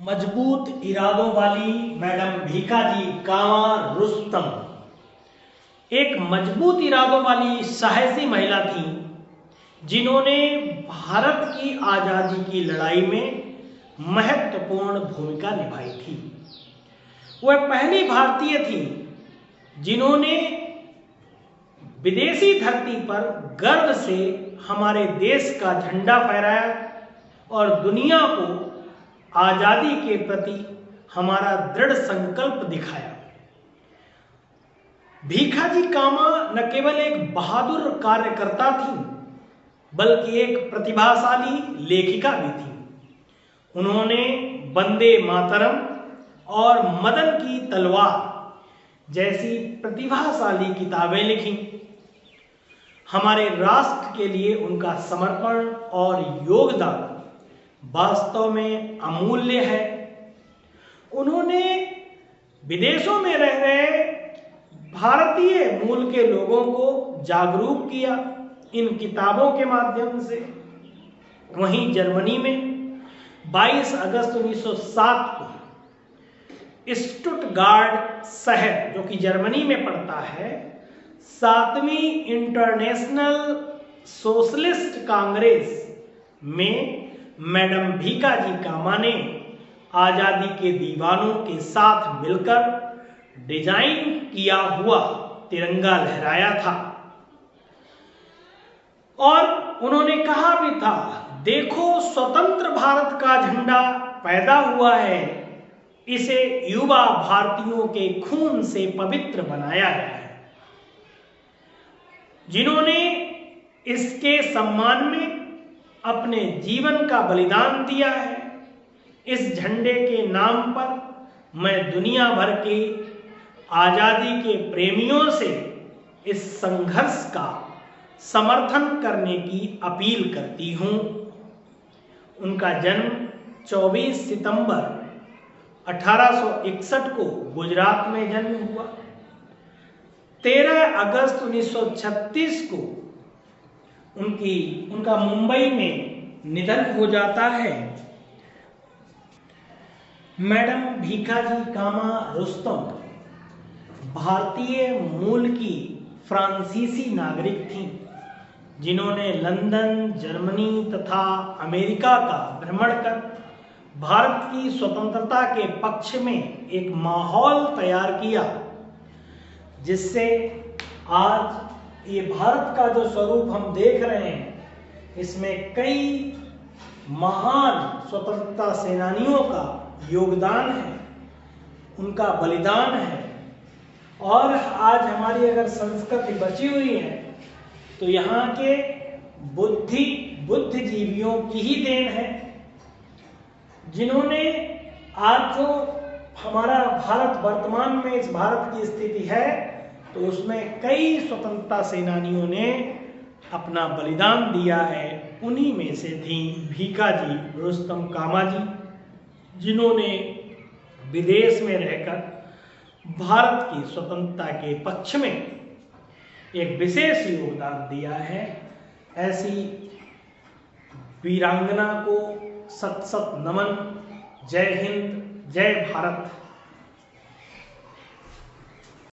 मजबूत इरादों वाली मैडम भीखाजी कामा रुस्तम एक मजबूत इरादों वाली साहसी महिला थी जिन्होंने भारत की आज़ादी की लड़ाई में महत्वपूर्ण भूमिका निभाई थी। वह पहली भारतीय थी जिन्होंने विदेशी धरती पर गर्व से हमारे देश का झंडा फहराया और दुनिया को आज़ादी के प्रति हमारा दृढ़ संकल्प दिखाया। भीखाजी कामा न केवल एक बहादुर कार्यकर्ता थी बल्कि एक प्रतिभाशाली लेखिका भी थी। उन्होंने वंदे मातरम और मदन की तलवार जैसी प्रतिभाशाली किताबें लिखी। हमारे राष्ट्र के लिए उनका समर्पण और योगदान वास्तव में अमूल्य है। उन्होंने विदेशों में रह रहे भारतीय मूल के लोगों को जागरूक किया इन किताबों के माध्यम से। वहीं जर्मनी में 22 अगस्त 1907 को स्टुटगार्ट शहर जो कि जर्मनी में पड़ता है 7वीं इंटरनेशनल सोशलिस्ट कांग्रेस में मैडम भीखाजी कामा ने आज़ादी के दीवानों के साथ मिलकर डिजाइन किया हुआ तिरंगा लहराया था और उन्होंने कहा भी था, देखो स्वतंत्र भारत का झंडा पैदा हुआ है, इसे युवा भारतीयों के खून से पवित्र बनाया गया है। जिन्होंने इसके सम्मान में अपने जीवन का बलिदान दिया है, इस झंडे के नाम पर मैं दुनिया भर के आज़ादी के प्रेमियों से इस संघर्ष का समर्थन करने की अपील करती हूँ। उनका जन्म 24 सितंबर 1861 को गुजरात में जन्म हुआ। 13 अगस्त 1936 को उनका मुंबई में निधन हो जाता है। मैडम भीखाजी कामा रुस्तम भारतीय मूल की फ्रांसीसी नागरिक थीं जिन्होंने लंदन, जर्मनी तथा अमेरिका का भ्रमण कर भारत की स्वतंत्रता के पक्ष में एक माहौल तैयार किया, जिससे आज ये भारत का जो स्वरूप हम देख रहे हैं इसमें कई महान स्वतंत्रता सेनानियों का योगदान है, उनका बलिदान है। और आज हमारी अगर संस्कृति बची हुई है तो यहाँ के बुद्धिजीवियों की ही देन है, जिन्होंने आज जो हमारा भारत वर्तमान में इस भारत की स्थिति है तो उसमें कई स्वतंत्रता सेनानियों ने अपना बलिदान दिया है। उन्हीं में से थी भीखाजी रुस्तम कामा जी, जिन्होंने विदेश में रहकर भारत की स्वतंत्रता के पक्ष में एक विशेष योगदान दिया है। ऐसी वीरांगना को सत सत नमन। जय हिंद, जय भारत।